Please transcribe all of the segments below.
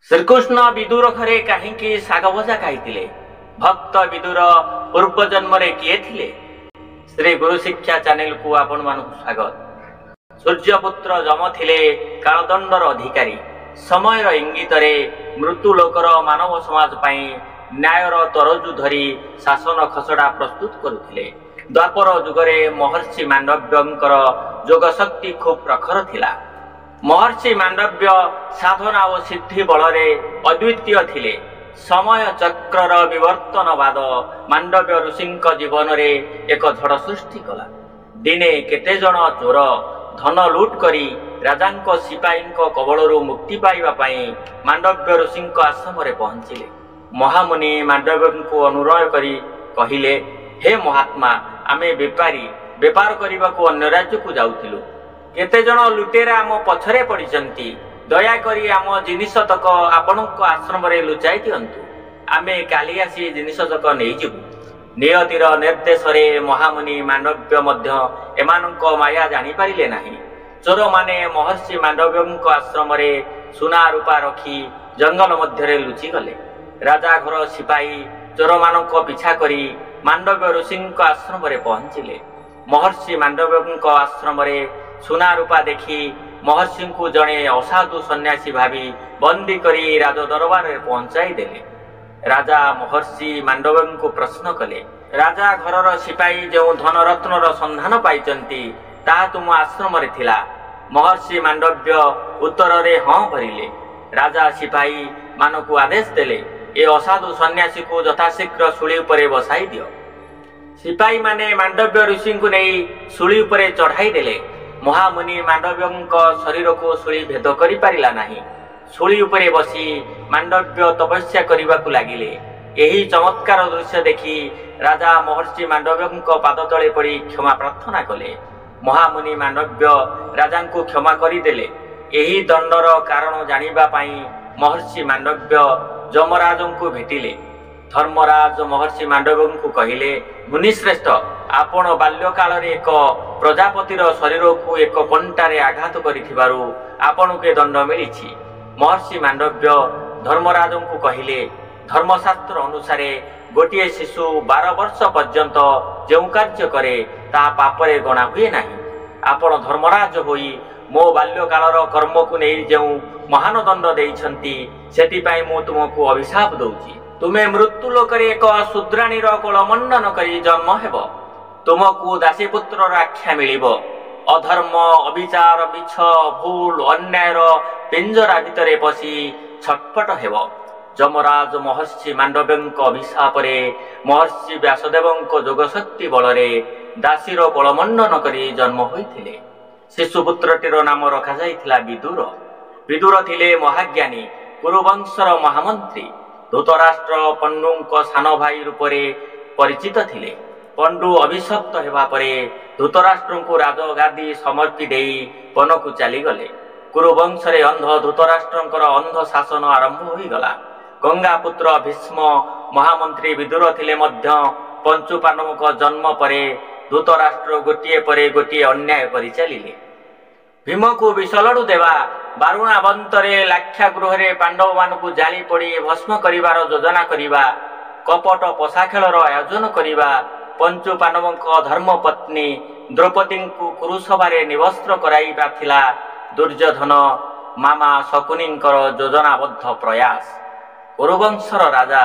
श्रीकृष्ण विदुर घरे कहीं शाग भजा खाई भक्त विदुर पूर्व जन्म किए थिले। श्री गुरु शिक्षा चैनल को आपण मानक स्वागत। सूर्यपुत्र जम थिले कालदंडर अधिकारी। समयर इंगित मृत्युलोकर मानव समाज पाई न्यायर तरजु धरी शासन खसड़ा प्रस्तुत करुथिले। द्वापर जुगरे महर्षि मांडव्यंकर जोगशक्ति खूब प्रखर थिला। महर्षि मांडव्य साधना और सिद्धि बलरे अद्वितीय थिले। समय चक्रर विवर्तनवाद मांडव्य ऋषि जीवन रे एक झड़ सृष्टि कला। दिने केते जण चोर धन लुट करी राजांको सिपाहींको कबलरू मुक्ति पाइबा पाई मांडव्य ऋषि आश्रम रे पहुंचिले। महामुनि मांडव्य को अनुरोध करी कहिले, हे महात्मा, आमे बेपारी बेपार करने को अन्य राज्य को जाउथिलु। केते जण लुटेरा आम पछरे पड़िचंती। दयाकरी आम जिनिस तक आपणक आश्रम रे लुचाई दियंतु। आमे काली आसी जिनिस तक नहीं जिबु। नियतिर निर्देश रे महामुनि मांडव्य मध्य एमानक माया जानी पारिले नाही। चोर माने महर्षि मांडव्यंक आश्रम रे सुना रूपा रखी जंगल मध्य रे लुचि गले। राजा घर सिपाही चोर मानक पिछा करी मांडव्य ऋषि आश्रम रे पहुंचिले। महर्षि मांडव्य आश्रम रे सुना रूपा देखी महर्षि को जड़े असाधु सन्यासी भावी बंदी करी राज दरबार रे पहुंचाई देले। राजा महर्षि मांडव्य को प्रश्न कले, राजा घरर सिपाही जो धन रत्नर संधान पाइचंती ताहा तुम आश्रम रे थिला? महर्षि मांडव्य उत्तर रे हाँ भरिले। राजा सिपाही मानकु आदेश देले, ए असाधु सन्यासी को यथाशीघ्र सुली उपरे बसाई दियो। सिपाही माने मांडव्य ऋषि को नहीं सुली उपरे चढ़ाई देले। महामुनि मांडव्य शरीर को सुली भेद करि पारिला नाही। सुली उपरे बसी मांडव्य तपस्या करने को लगिले। यही चमत्कार दृश्य देखी राजा महर्षि मांडव्य पाद तले पड़ी क्षमा प्रार्थना कले। महामुनि मांडव्य राजा को क्षमा करदेले। यही दंडर कारण जानिबा पाई महर्षि मांडव्य जमराज को भेटिले। धर्मराज महर्षि मांडव्य को कहिले, मुनिश्रेष्ठ, आपण बाल्यकाल एक प्रजापतिर शरीर को एक कंटारे आघात करिथिबारु आपण के दंड मिलिछि। महर्षि मांडव्य धर्मराज को कहिले, धर्मशास्त्र अनुसार गोटे शिशु 12 वर्ष पर्यंत जो कार्य करे ता पापरे गणा हुए नाही। आपण धर्मराज होई मो बाल्यकालर कर्म को नहीं जो महान दंड देइछंती सेतिपाई मु तुमको अभिशाप दउछि। तुमे मृत्युलोकरे एक शूद्राणीर कोलमंडन करी जन्म हेब। तुमको दासीपुत्र आख्या मिलिब। अधर्म, अविचार, मिछ, भूल, अन्यायर पिंजरा भितरे पसी छटपट हेब। जमराज महर्षि मांडव्यंक अभिशाप रे महर्षि व्यासदेवंक जोगशक्ति बलरे दासीर कोलमंडन करी जन्म होइथिले। शिशुपुत्रटीर नाम रखा जाइथिला विदुर। विदुर थिले महाज्ञानी, कुरुवंशर महामंत्री। धृतराष्ट्र पंडुंक सान भाई रूपरे परिचित थिले। पंडु अभिशप्त हेबा परे धृतराष्ट्र को राजगादी समर्पी देई वन को चली गले। कुरुवंश रे अंध धृतराष्ट्रंकर अंध शासन आरंभ होई गला। गंगा पुत्र भीष्म महामंत्री विदुर थिले मध्य पंचु पांडवक जन्म परे धृतराष्ट्र गोटिए परे गोटिए अन्याय करि चलिले। भीम को विषलड़ू देवा, बारुणा बंतरे लाक्षा गृह पांडव मानकु जाली पड़ी भस्म करिवार योजना करिवा, कपट पशा खेलर आयोजन करिवा, पंचु पांडवंक धर्मपत्नी द्रौपदी को कुरुसभारे निवस्त्र कराइबा थिला दुर्योधन मामा शकुनींकर योजनाबद्ध प्रयास। कुरुवंशर राजा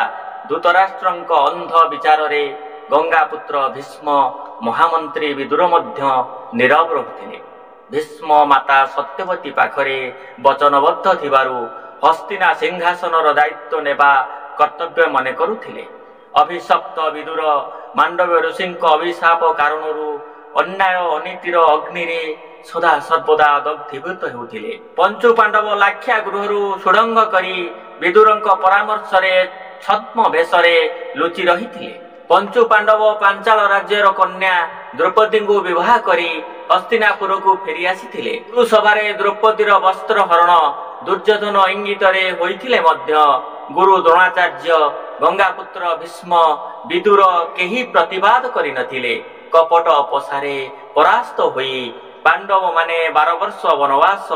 धृतराष्ट्रंक अंध विचार रे गंगापुत्र भीष्म महामंत्री विदुर मध्य नीरव रहुथिले। भीष्म माता सत्यवती पाखरे वचनबद्ध थिबारु हस्तिना सिंहासनर दायित्व नेबा कर्तव्य मने करुथिले। अभिशप्त विदुर मांडव्य ऋषिंक अभिशाप कारणरू अन्याय अनीतिर अग्नि रे सदा सर्वदा दग्धीभूत हेउथिले। पंचु पांडव लाक्षा गृहरु सुडंग करी विदुरंक परामर्श रे छद्म भेषरे लुचि रहिथिले। पंचु पांडव पांचाल राज्यर कन्या द्रौपदी को विवाह करी हस्तिनापुर को फेरी आसीथिले। कुरुसभारे द्रौपदीर वस्त्र हरण दुर्योधन इंगित रे होइथिले मध्य गुरु द्रोणाचार्य, गंगापुत्र भीष्म, विदुर केही प्रतिवाद करि नथिले। कपट अपसारे परास्त होई पांडव माने 12 वर्ष वनवास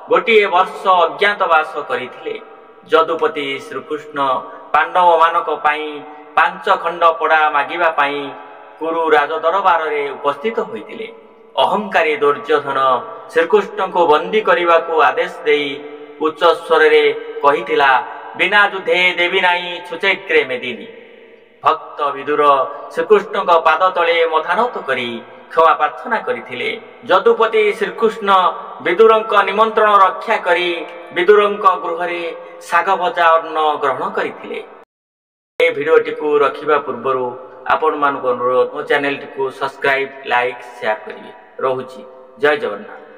गोटे वर्ष अज्ञातवास करथिले। ଯଦୁପତି ଶ୍ରୀକୃଷ୍ଣ ପାଣ୍ଡବମାନଙ୍କ ପାଇଁ 5 ଖଣ୍ଡ ପଡ଼ା ମାଗିବା ପାଇଁ କୁରୁ ରାଜଦରବାରରେ ଉପସ୍ଥିତ ହୋଇଥିଲେ। ଅହଙ୍କାରୀ ଦୁର୍ଯ୍ୟୋଧନ ଶ୍ରୀକୃଷ୍ଣଙ୍କୁ ବନ୍ଦୀ କରିବାକୁ ଆଦେଶ ଦେଇ ଉଚ୍ଚ ସ୍ୱରରେ କହିଥିଲା, ବିନା ଯୁଦ୍ଧେ ଦେବି ନାହିଁ ଛୁଚୈକ୍ରେ ମେଦିନୀ। ଭକ୍ତ ବିଦୁର ଶ୍ରୀକୃଷ୍ଣଙ୍କ ପାଦ ତଳେ ମଥାନତ କରି କ୍ଷମା ପ୍ରାର୍ଥନା କରିଥିଲେ। ଯଦୁପତି ଶ୍ରୀକୃଷ୍ଣ ବିଦୁରଙ୍କ ନିମନ୍ତ୍ରଣ ରକ୍ଷା କରି ବିଦୁରଙ୍କ ଗୃହରେ ଶାଗ ଭଜା ଅନ୍ନ ଗ୍ରହଣ କରିଥିଲେ। ଏ ଭିଡ଼ିଓଟିକୁ ରଖିବା ପୂର୍ବରୁ ଆପଣମାନଙ୍କୁ ଅନୁରୋଧ, ମୋ ଚ୍ୟାନେଲଟିକୁ ସବସ୍କ୍ରାଇବ୍, ଲାଇକ୍, ସେୟାର କରିବେ। ରହୁଛି। ଜୟ ଜଗନ୍ନାଥ।